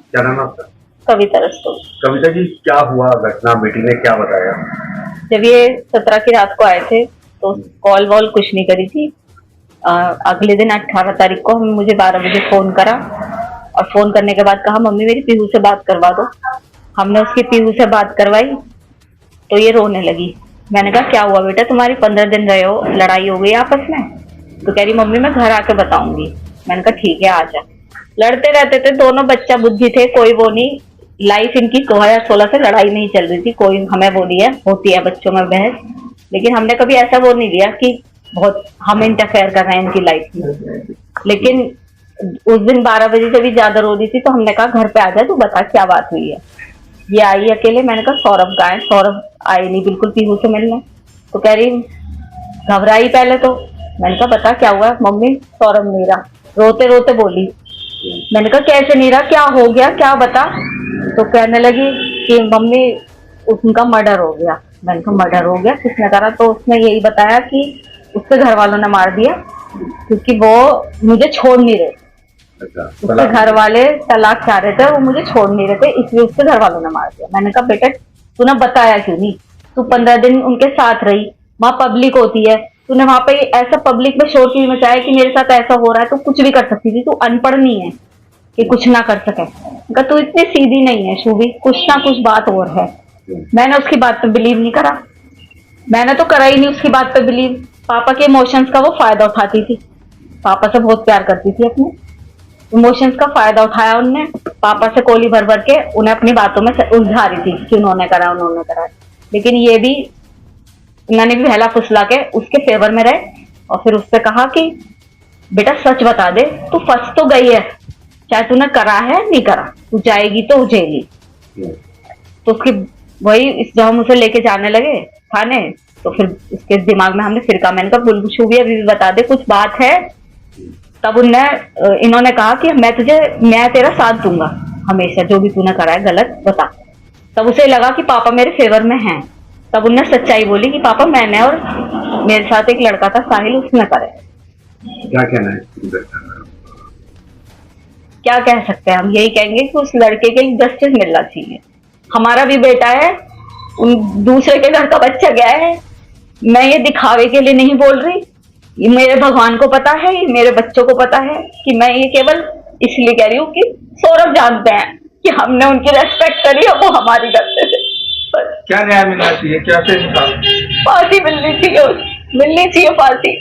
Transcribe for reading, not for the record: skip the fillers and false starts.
क्या नाम है आपका? कविता रस्तोगी। कविता जी, क्या हुआ घटना, बेटी ने क्या बताया? जब ये 17 की रात को आए थे तो कॉल वॉल कुछ नहीं करी थी। अगले दिन 18 तारीख को मुझे 12 बजे फोन करा और फोन करने के बाद कहा मम्मी मेरी पीहू से बात करवा दो। हमने उसकी पीहू से बात करवाई तो ये रोने लगी। मैंने कहा क्या हुआ बेटा, तुम्हारी 15 दिन रहे हो, लड़ाई हो गई आपस में? तो कह रही मम्मी मैं घर आके बताऊंगी। मैंने कहा ठीक है आजा। लड़ते रहते थे दोनों, बच्चा बुद्धि थे, कोई वो नहीं। लाइफ इनकी 2016 से लड़ाई नहीं चल रही थी, कोई हमें वो नहीं है, होती है बच्चों में बहस, लेकिन हमने कभी ऐसा वो नहीं दिया कि बहुत हम इंटरफेयर कर रहे हैं इनकी लाइफ में। लेकिन उस दिन 12 बजे जब भी ज्यादा रो रही थी तो हमने कहा घर पे आ जा, तू बता क्या बात हुई है। ये आई अकेले। मैंने कहा सौरभ कहाँ है? सौरभ आए नहीं बिल्कुल पीहू से मिलने। तो कह रही घबराई पहले तो। मैंने कहा बता क्या हुआ? मम्मी सौरभ नहीं रहा, रोते रोते बोली। मैंने कहा कैसे नहीं रहा, क्या हो गया, क्या बता। तो कहने लगी कि मम्मी उनका मर्डर हो गया। मैंने कहा मर्डर हो गया, किसने करा? तो उसने यही बताया कि उसके घर वालों ने मार दिया क्योंकि वो मुझे छोड़ नहीं रहे। उसके घर वाले तलाक चाह रहे थे, वो मुझे छोड़ नहीं रहे थे, इसलिए उसके घर वालों ने मार दिया। मैंने कहा बेटा तूने बताया क्यों नहीं? तू 15 दिन उनके साथ रही, वहां पब्लिक होती है, तूने वहां पे ऐसा पब्लिक में शोर क्यों मचाया कि मेरे साथ ऐसा हो रहा है? तू कुछ भी कर सकती थी, तू अनपढ़ नहीं है कि कुछ ना कर सके। तू इतनी सीधी नहीं है शूभी, कुछ ना कुछ बात और है। मैंने उसकी बात पे बिलीव नहीं करा, मैंने तो करा ही नहीं उसकी बात पे बिलीव। पापा के इमोशंस का वो फायदा उठाती थी, पापा से बहुत प्यार करती थी, अपने इमोशंस का फायदा उठाया उनने। पापा से कोली भर भर के उन्हें अपनी बातों में उलझा रही थी कि उन्होंने करा उन्होंने करा। लेकिन ये भी उन्होंने भी बहला फुसला के उसके फेवर में रहे और फिर उससे कहा कि बेटा सच बता दे, तू फंस तो गई है, चाहे तूने करा है नहीं करा, तू जाएगी तो जेली। तो उसकी वही जब हम उसे लेके जाने लगे थाने तो फिर उसके दिमाग में हमने फिर कहा, मैंने कहा बुलबुल भी अभी भी बता दे कुछ बात है। तब इन्होंने कहा कि मैं तेरा साथ दूंगा हमेशा, जो भी तूने करा है गलत बता। तब उसे लगा कि पापा मेरे फेवर में हैं। तब उनने सच्चाई बोली कि पापा मैंने और मेरे साथ एक लड़का था साहिल, उसने करे। क्या कहना है? क्या कह सकते हैं हम? यही कहेंगे कि उस लड़के के लिए जस्टिस मिलना चाहिए। हमारा भी बेटा है, उन दूसरे के घर का बच्चा गया है। मैं ये दिखावे के लिए नहीं बोल रही, ये मेरे भगवान को पता है, ये मेरे बच्चों को पता है कि मैं ये केवल इसलिए कह रही हूँ कि सौरभ जानते हैं कि हमने उनकी रेस्पेक्ट करी और वो हमारी करते थे। क्या न्याय मिलना चाहिए, क्या फांसी मिलनी चाहिए फांसी।